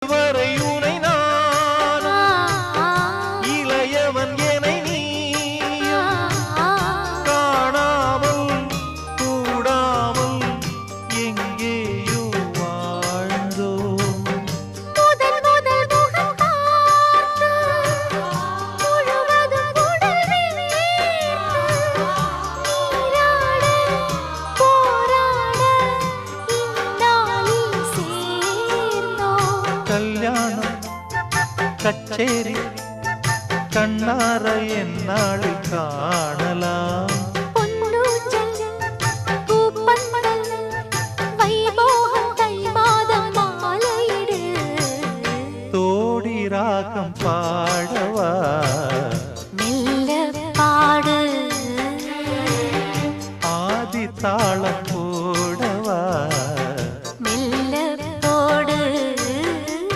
இதுவரை உனை நான் இளையவன் என நீ காணாமல் கூடாமல் எங்கேயோ வாழ்ந்தோ முதல் முதல் முகம் பார்த்து முழுவதும் உடலை நீராட போராட இந்நாளில் சேர்ந்தோம். கல்யாணம் கச்சேரி கண்ணார என்னாளில் காணலாம் பொன்னூஞ்சல் பூப்பந்தல் வைபோகம் தை மாதம் மாலையிடு தோடி ராகம் பாடவா